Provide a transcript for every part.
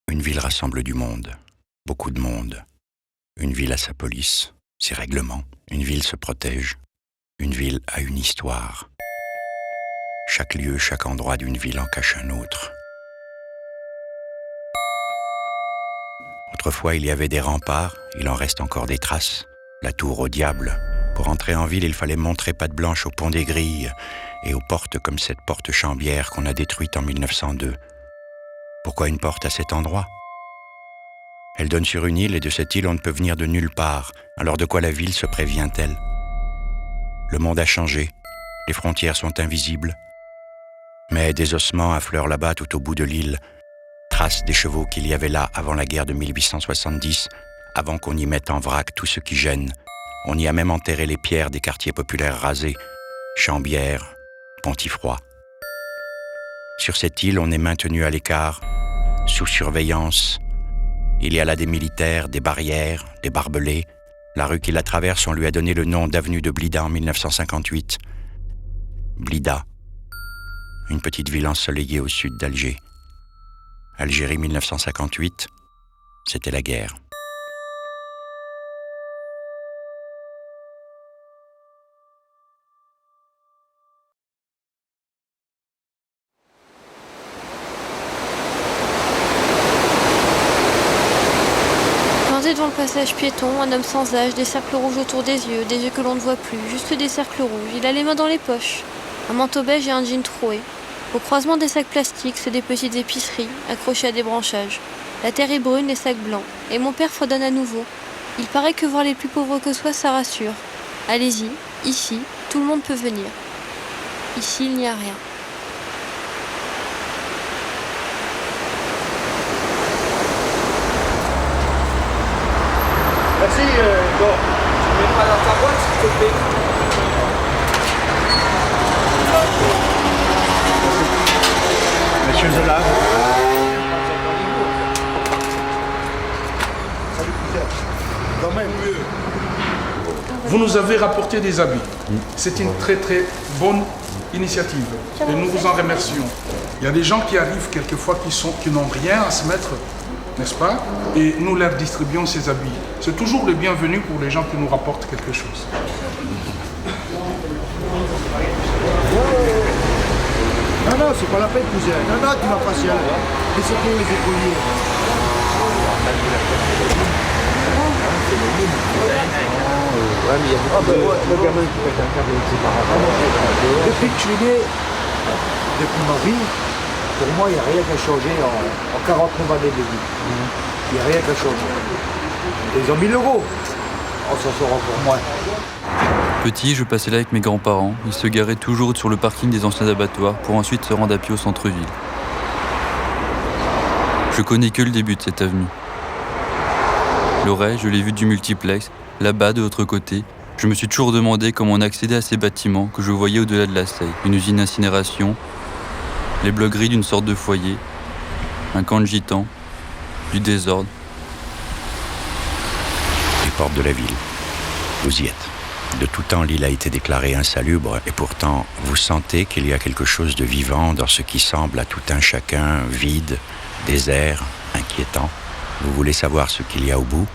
Une ville rassemble du monde, beaucoup de monde. Une ville a sa police, ses règlements. Une ville se protège. Une ville a une histoire. Chaque lieu, chaque endroit d'une ville en cache un autre. Autrefois, il y avait des remparts, il en reste encore des traces. La tour au diable. Pour entrer en ville, il fallait montrer patte blanche au pont des Grilles et aux portes comme cette porte Chambière qu'on a détruite en 1902. Pourquoi une porte à cet endroit ? Elle donne sur une île et de cette île on ne peut venir de nulle part. Alors de quoi la ville se prévient-elle ? Le monde a changé, les frontières sont invisibles. Mais des ossements affleurent là-bas tout au bout de l'île, traces des chevaux qu'il y avait là avant la guerre de 1870, avant qu'on y mette en vrac tout ce qui gêne. On y a même enterré les pierres des quartiers populaires rasés, Chambière, Pontifroy. Sur cette île, on est maintenu à l'écart, sous surveillance. Il y a là des militaires, des barrières, des barbelés. La rue qui la traverse, on lui a donné le nom d'avenue de Blida en 1958. Blida, une petite ville ensoleillée au sud d'Alger. Algérie 1958, c'était la guerre. Devant le passage piéton, un homme sans âge, des cercles rouges autour des yeux que l'on ne voit plus, juste des cercles rouges. Il a les mains dans les poches, un manteau beige et un jean troué. Au croisement des sacs plastiques, c'est des petites épiceries, accrochées à des branchages. La terre est brune, les sacs blancs. Et mon père fredonne à nouveau. Il paraît que voir les plus pauvres que soi, ça rassure. Allez-y, ici, tout le monde peut venir. Ici, il n'y a rien. Merci, bon, tu mets pas dans ta boîte, s'il te plaît. Monsieur Zola. Salut, Peter. Quand même mieux. Vous nous avez rapporté des habits. C'est une très très bonne initiative et nous vous en remercions. Il y a des gens qui arrivent quelquefois qui n'ont rien à se mettre, n'est-ce pas? Et nous leur distribuons ces habits. C'est toujours le bienvenu pour les gens qui nous rapportent quelque chose. Non, c'est pas la peine, cousin. Non, tu vas pas y aller. Mais c'est pour les écoliers. Ouais, mais il y a beaucoup de gamins qui pètent un câble, c'est pas grave. Depuis que je suis né, depuis ma vie, pour moi, il n'y a rien qui a changé en 49 années de vie. Il n'y a rien qui a changé. Ils ont 1000 €. On s'en sort encore moins. Petit, je passais là avec mes grands-parents. Ils se garaient toujours sur le parking des anciens abattoirs pour ensuite se rendre à pied au centre-ville. Je connais que le début de cette avenue. L'Auray, je l'ai vu du multiplex. Là-bas, de l'autre côté, je me suis toujours demandé comment on accédait à ces bâtiments que je voyais au-delà de la Seille. Une usine d'incinération, les blogueries d'une sorte de foyer, un camp de gitans, du désordre. Les portes de la ville, vous y êtes. De tout temps, l'île a été déclarée insalubre et pourtant, vous sentez qu'il y a quelque chose de vivant dans ce qui semble à tout un chacun vide, désert, inquiétant. Vous voulez savoir ce qu'il y a au bout?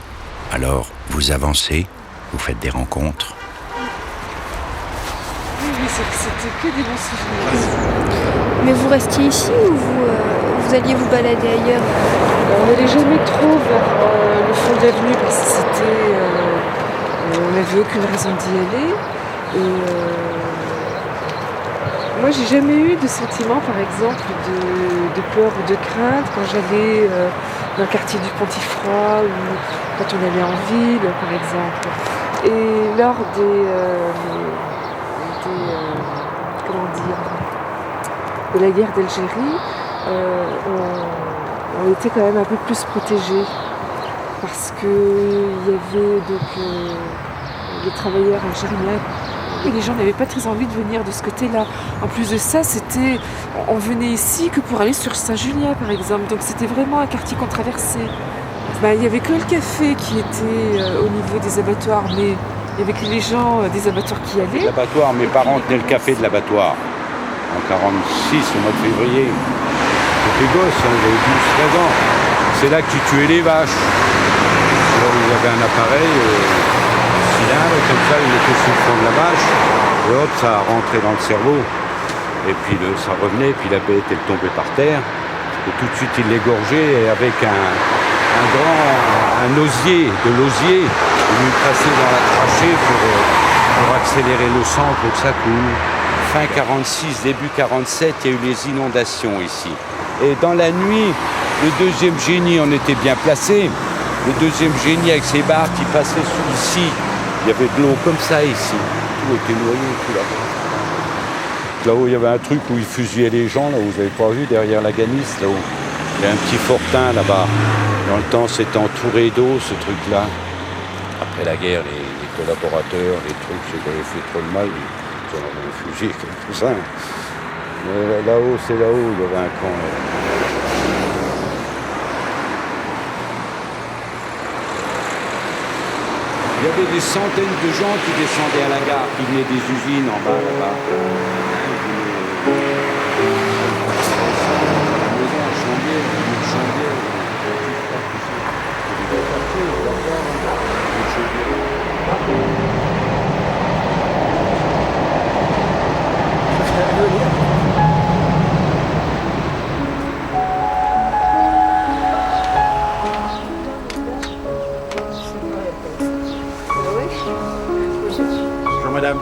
Alors, vous avancez, vous faites des rencontres. Oui, c'était que des bons souvenirs. Mais vous restiez ici ou vous alliez vous balader ailleurs? On n'allait jamais trop vers le fond de l'avenue parce que c'était... on n'avait aucune raison d'y aller. Et moi, j'ai jamais eu de sentiment, par exemple, de peur ou de crainte quand j'allais dans le quartier du Pontifroy ou quand on allait en ville, par exemple. Et lors de la guerre d'Algérie, on était quand même un peu plus protégés parce qu'il y avait donc les travailleurs algériens et les gens n'avaient pas très envie de venir de ce côté-là. En plus de ça, on venait ici que pour aller sur Saint-Julien par exemple, donc c'était vraiment un quartier qu'on traversait. Il n'y avait que le café qui était au niveau des abattoirs, mais il n'y avait que les gens des abattoirs qui allaient. L'abattoir, mes parents tenaient le café de l'abattoir en 1946, au mois de février. J'étais gosse, j'avais 12-13 ans. C'est là que tu tuais les vaches. Alors il y avait un appareil, un cylindre, comme ça, il était sur le fond de la vache, et hop, ça rentrait dans le cerveau. Et puis ça revenait, puis la bête, elle tombait par terre. Et tout de suite, il l'égorgeait, et avec un osier, de l'osier, il lui passait dans la trachée pour accélérer le sang, pour que ça coule. Fin 46, début 47, il y a eu les inondations ici. Et dans la nuit, le deuxième génie, on était bien placé. Le deuxième génie avec ses barres qui passaient ici. Il y avait de l'eau comme ça ici. Tout était noyé, tout là-bas. Là-haut, il y avait un truc où ils fusillaient les gens, là où vous n'avez pas vu, derrière la Ganisse, là-haut. Il y a un petit fortin là-bas. Dans le temps, c'était entouré d'eau, ce truc-là. Après la guerre, les collaborateurs, les trucs, ils avaient fait trop de mal. Ils ont réfugié, tout ça. Là-haut, c'est là-haut, il y avait un camp. Il y avait des centaines de gens qui descendaient à la gare, qui venaient des usines en bas, là-bas. Bonjour madame.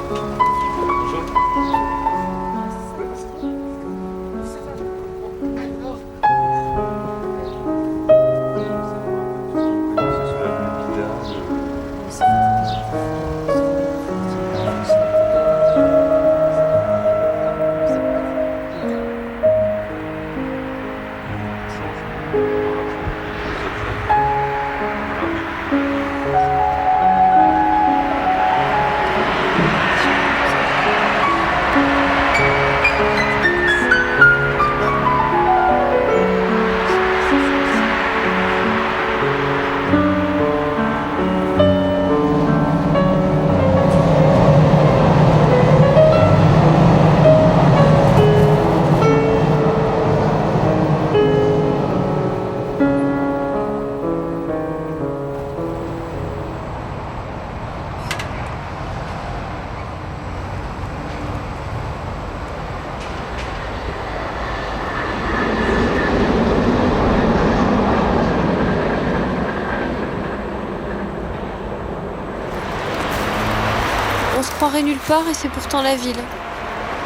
On se croirait nulle part et c'est pourtant la ville.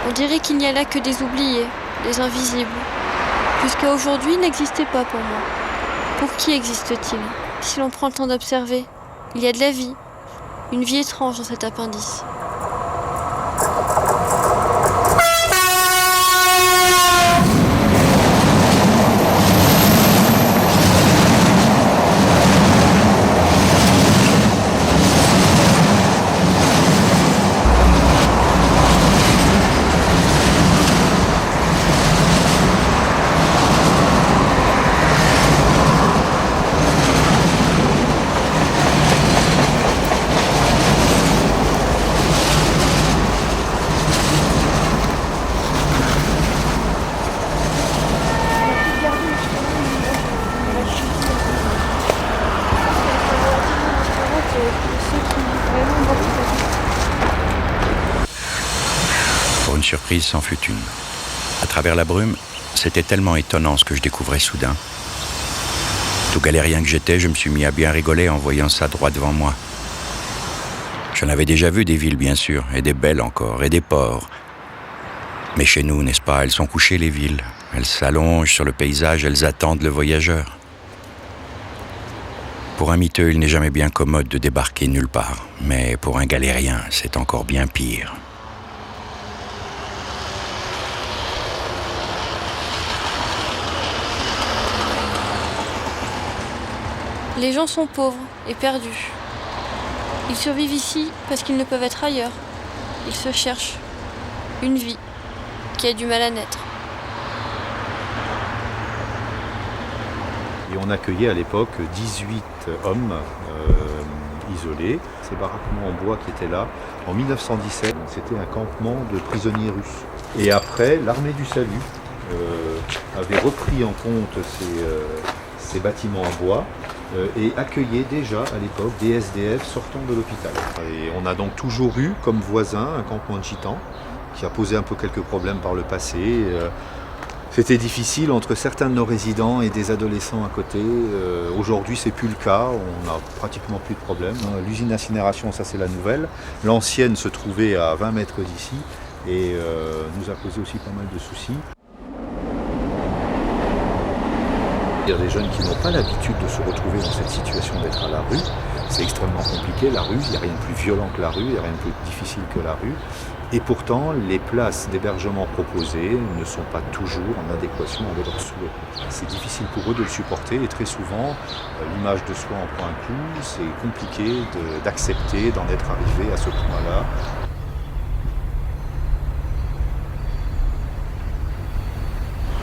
On dirait qu'il n'y a là que des oubliés, des invisibles. Jusqu'à aujourd'hui, il n'existait pas pour moi. Pour qui existe-t-il? Si l'on prend le temps d'observer, il y a de la vie. Une vie étrange dans cet appendice. Pour une surprise, c'en fut une. À travers la brume, c'était tellement étonnant ce que je découvrais soudain. Tout galérien que j'étais, je me suis mis à bien rigoler en voyant ça droit devant moi. J'en avais déjà vu des villes, bien sûr, et des belles encore, et des ports. Mais chez nous, n'est-ce pas, elles sont couchées, les villes. Elles s'allongent sur le paysage, elles attendent le voyageur. Pour un miteux, il n'est jamais bien commode de débarquer nulle part. Mais pour un galérien, c'est encore bien pire. Les gens sont pauvres et perdus. Ils survivent ici parce qu'ils ne peuvent être ailleurs. il se cherche une vie qui a du mal à naître. Et on accueillait à l'époque 18 hommes isolés. Ces baraquements en bois qui étaient là, en 1917, c'était un campement de prisonniers russes. Et après, l'armée du salut avait repris en compte ces bâtiments en bois et accueillait déjà à l'époque des SDF sortant de l'hôpital. Et on a donc toujours eu comme voisin un campement de gitans qui a posé un peu quelques problèmes par le passé. C'était difficile entre certains de nos résidents et des adolescents à côté. Aujourd'hui, c'est plus le cas, on n'a pratiquement plus de problèmes. L'usine d'incinération, ça c'est la nouvelle. L'ancienne se trouvait à 20 mètres d'ici et nous a posé aussi pas mal de soucis. Il y a des jeunes qui n'ont pas l'habitude de se retrouver dans cette situation d'être à la rue. C'est extrêmement compliqué, la rue, il n'y a rien de plus violent que la rue, il n'y a rien de plus difficile que la rue. Et pourtant, les places d'hébergement proposées ne sont pas toujours en adéquation avec leurs souhaits. C'est difficile pour eux de le supporter et très souvent, l'image de soi en prend un coup, c'est compliqué d'accepter d'en être arrivé à ce point-là.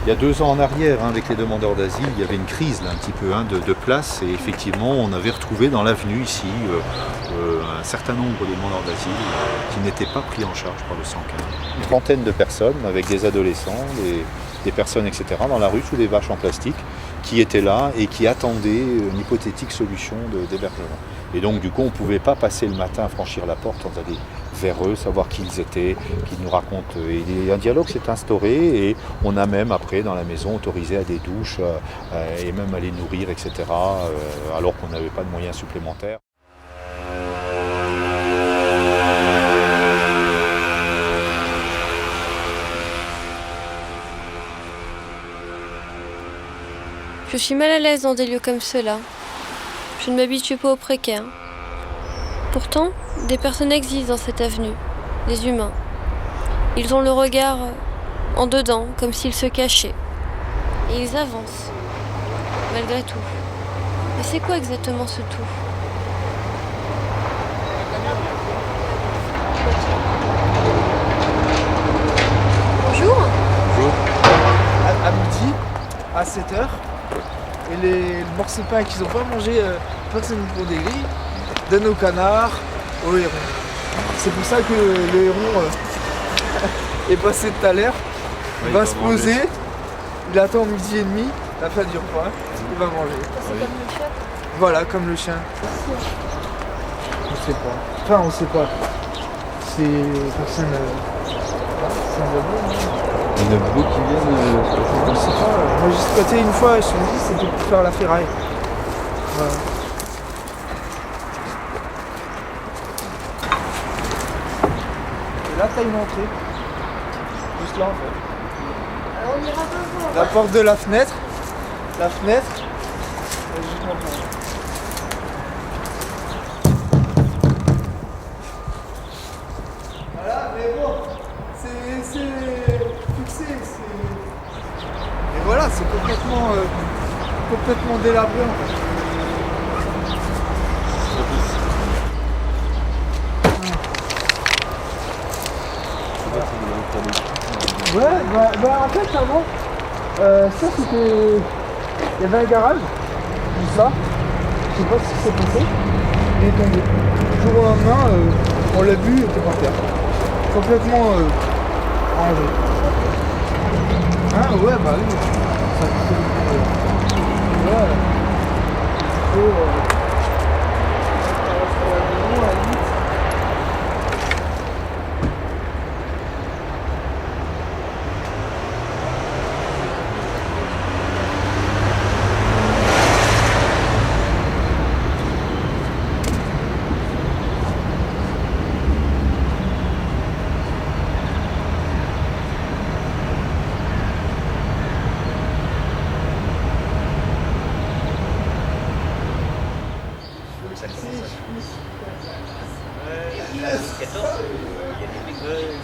Il y a 2 ans en arrière, avec les demandeurs d'asile, il y avait une crise là, un petit peu de place et effectivement on avait retrouvé dans l'avenue ici un certain nombre de demandeurs d'asile qui n'étaient pas pris en charge par le 115. Une trentaine de personnes avec des adolescents, des personnes etc. dans la rue sous des vaches en plastique qui étaient là et qui attendaient une hypothétique solution d'hébergement. Et donc du coup on ne pouvait pas passer le matin, franchir la porte, on allait vers eux, savoir qui ils étaient, qu'ils nous racontent. Et un dialogue s'est instauré et on a même après dans la maison autorisé à des douches et même à les nourrir, etc. Alors qu'on n'avait pas de moyens supplémentaires. Je suis mal à l'aise dans des lieux comme cela. Je ne m'habitue pas aux précaires. Pourtant, des personnes existent dans cette avenue, des humains. Ils ont le regard en dedans, comme s'ils se cachaient. Et ils avancent, malgré tout. Mais c'est quoi exactement ce tout ? Bonjour. Bonjour. À midi, à 7h. Et le morceau de pain qu'ils n'ont pas mangé, personne pour des grilles, donne aux canards, aux hérons. C'est pour ça que le héron est passé tout à l'heure. Il va se poser, il attend midi et demi, la fin du repas, il va manger. C'est comme le chien. Voilà, comme le chien. On sait pas. Enfin, on sait pas. C'est personne. C'est un d'abord. Il y en a beaucoup qui viennent. Je sais pas. Moi j'ai squatté une fois et je me dis c'était pour faire la ferraille. Voilà. Et là t'as une entrée. Juste là en fait. Alors on ira pas voir. La porte de la fenêtre. La fenêtre. Et juste maintenant. Voilà, mais bon, c'est fixé. Et voilà, c'est complètement délabré en fait. Ouais, bah en fait avant, ça c'était... Il y avait un garage, tout ça, je sais pas ce qui s'est passé, il est tombé. Du jour au lendemain, on l'a vu, il était par terre. Complètement rangé. Ah ouais, bah oui. Ça fait... Ouais.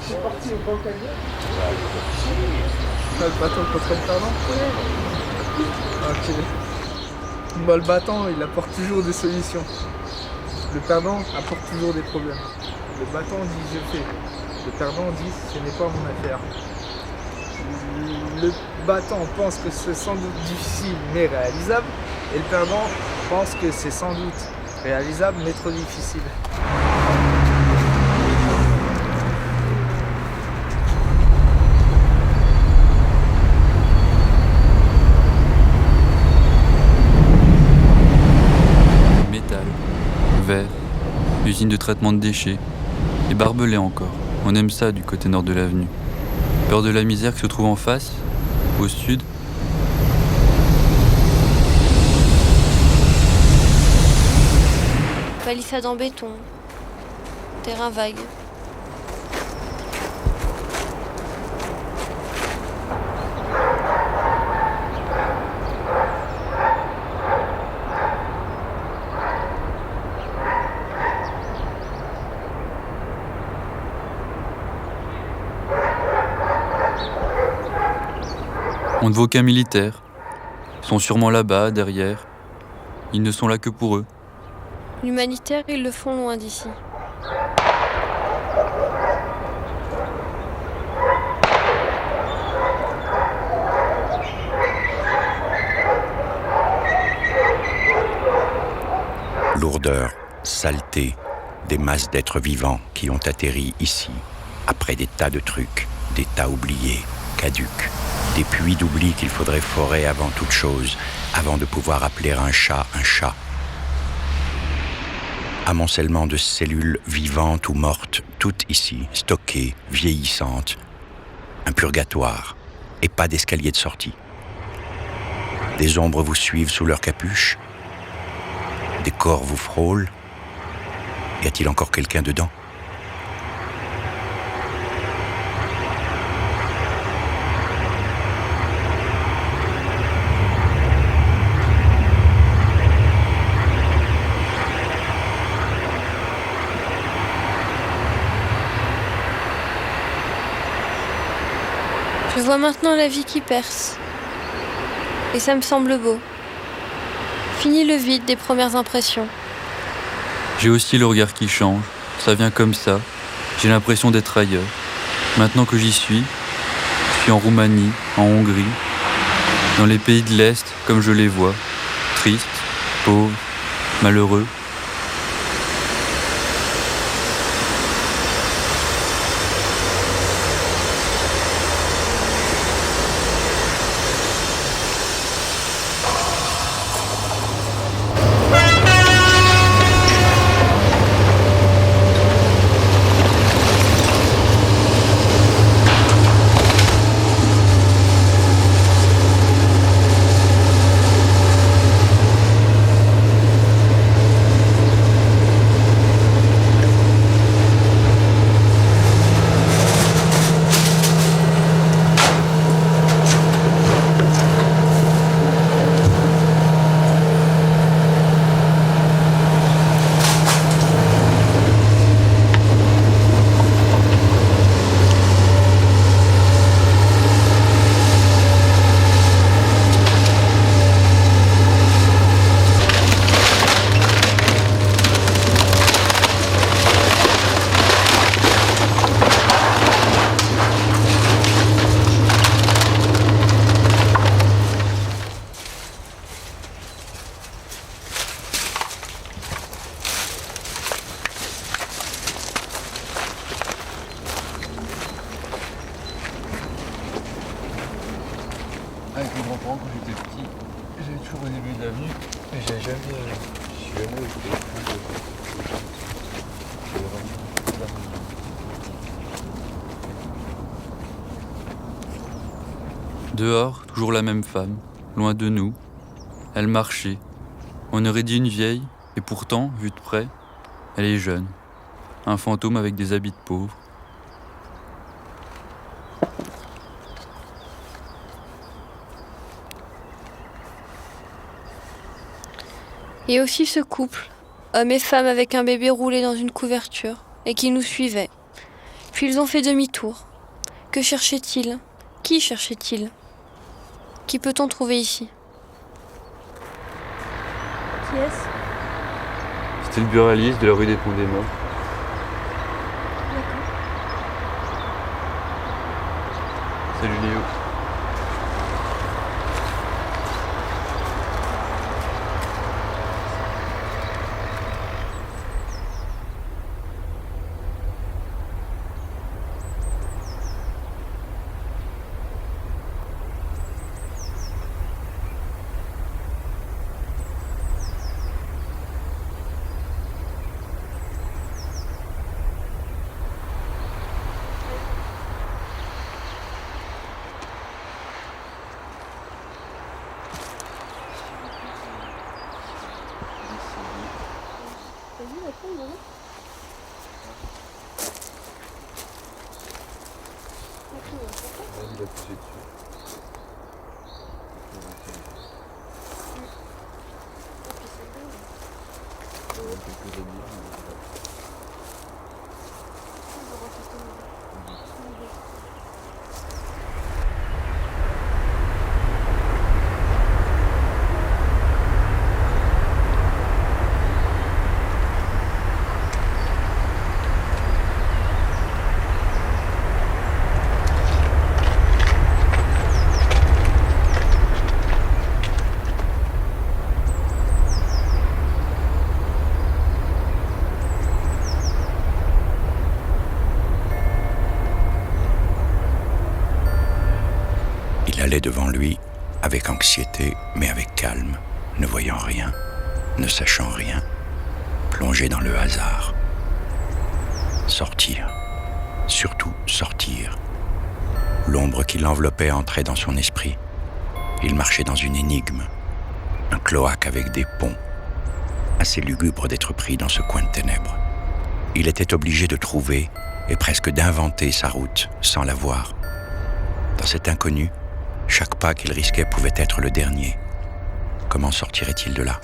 C'est parti au banc camion. Le bâton contre le perdant. Ok. Moi, le battant, il apporte toujours des solutions. Le perdant apporte toujours des problèmes. Le battant dit je fais. Le perdant dit ce n'est pas mon affaire. Le battant pense que c'est sans doute difficile mais réalisable. Et le perdant pense que c'est sans doute réalisable mais trop difficile. Métal, verre, usine de traitement de déchets, et barbelés encore. On aime ça du côté nord de l'avenue. Peur de la misère qui se trouve en face, au sud. Palissade en béton. Terrain vague. On ne vaut qu'un militaire. Ils sont sûrement là-bas, derrière. Ils ne sont là que pour eux. L'humanitaire, ils le font loin d'ici. Lourdeur, saleté, des masses d'êtres vivants qui ont atterri ici, après des tas de trucs, des tas oubliés, caducs, des puits d'oubli qu'il faudrait forer avant toute chose, avant de pouvoir appeler un chat. Amoncellement de cellules vivantes ou mortes, toutes ici, stockées, vieillissantes. Un purgatoire, et pas d'escalier de sortie. Des ombres vous suivent sous leur capuche. Des corps vous frôlent. Y a-t-il encore quelqu'un dedans ? Je vois maintenant la vie qui perce. Et ça me semble beau. Fini le vide des premières impressions. J'ai aussi le regard qui change. Ça vient comme ça. J'ai l'impression d'être ailleurs. Maintenant que j'y suis, je suis en Roumanie, en Hongrie, dans les pays de l'Est comme je les vois. Tristes, pauvres, malheureux. Avec mes grands-parents quand j'étais petit, j'allais toujours au début de l'avenue et j'ai jamais été Dehors, toujours la même femme, loin de nous. Elle marchait. On aurait dit une vieille, et pourtant, vue de près, elle est jeune. Un fantôme avec des habits de pauvre. Et aussi ce couple, homme et femme avec un bébé roulé dans une couverture, et qui nous suivait. Puis ils ont fait demi-tour. Que cherchaient-ils ? Qui cherchaient-ils ? Qui peut-on trouver ici ? Qui est-ce ? C'était le buraliste de la rue des Ponts des Morts. Salut Léo. Il allait devant lui, avec anxiété, mais avec calme, ne voyant rien, ne sachant rien, plongé dans le hasard. Sortir, surtout sortir. L'ombre qui l'enveloppait entrait dans son esprit. Il marchait dans une énigme, un cloaque avec des ponts, assez lugubre d'être pris dans ce coin de ténèbres. Il était obligé de trouver et presque d'inventer sa route sans la voir. Dans cet inconnu, chaque pas qu'il risquait pouvait être le dernier. Comment sortirait-il de là?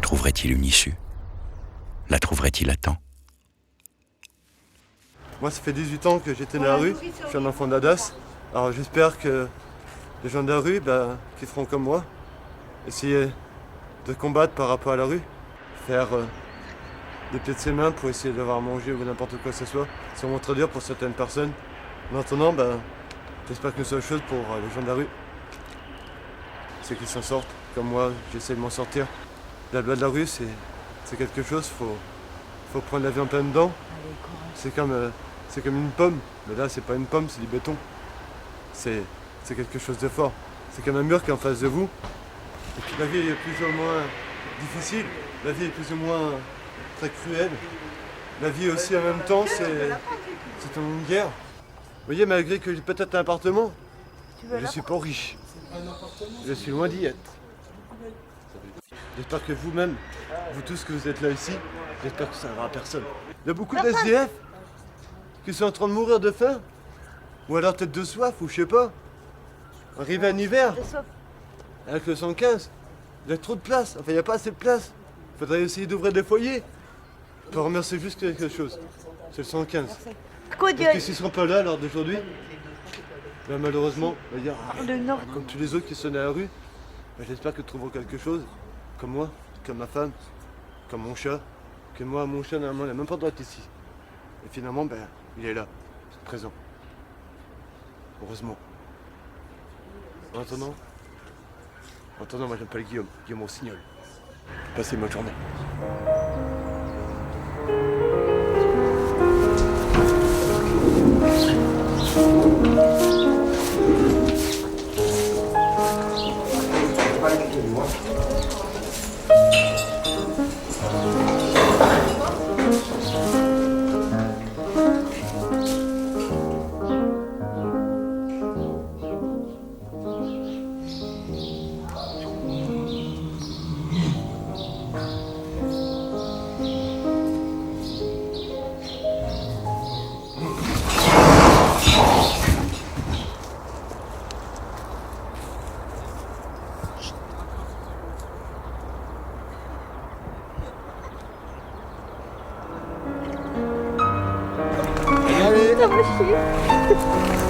Trouverait-il une issue? La trouverait-il à temps? Moi, ça fait 18 ans que j'étais dans la rue. Je suis un enfant d'Adas. Alors j'espère que les gens de la rue, qui feront comme moi, essayer de combattre par rapport à la rue, faire des pieds de ses mains pour essayer d'avoir à manger ou n'importe quoi que ce soit. C'est vraiment très dur pour certaines personnes. En attendant, j'espère qu'une seule chose pour les gens de la rue, c'est qu'ils s'en sortent. Comme moi, j'essaie de m'en sortir. La loi de la rue, c'est quelque chose, faut prendre la vie en pleine dedans. C'est comme une pomme, mais là c'est pas une pomme, c'est du béton. C'est quelque chose de fort. C'est comme un mur qui est en face de vous. Et puis la vie est plus ou moins difficile, la vie est plus ou moins très cruelle. La vie aussi en même temps, c'est une guerre. Vous voyez, malgré que j'ai peut-être un appartement, je suis pas riche. Je suis loin d'y être. J'espère que vous-même, vous tous que vous êtes là ici, j'espère que ça n'arrivera à personne. Il y a beaucoup de SDF qui sont en train de mourir de faim, ou alors peut-être de soif, ou je sais pas. Arrivé en hiver, avec le 115, il y a trop de place, enfin il n'y a pas assez de place. Il faudrait essayer d'ouvrir des foyers. Je peux remercier juste quelque chose, c'est le 115. Parce que s'ils ne seront pas là lors d'aujourd'hui, malheureusement, il y a, comme tous les autres qui sont dans la rue, j'espère qu'ils trouveront quelque chose, comme moi, comme ma femme, comme mon chat, que moi, mon chat, normalement, il n'a même pas le droit d'être ici. Et finalement, il est là, présent. Heureusement. En attendant, moi j'aime pas le Guillaume Rossignol. Passez une bonne journée. Ça va chier.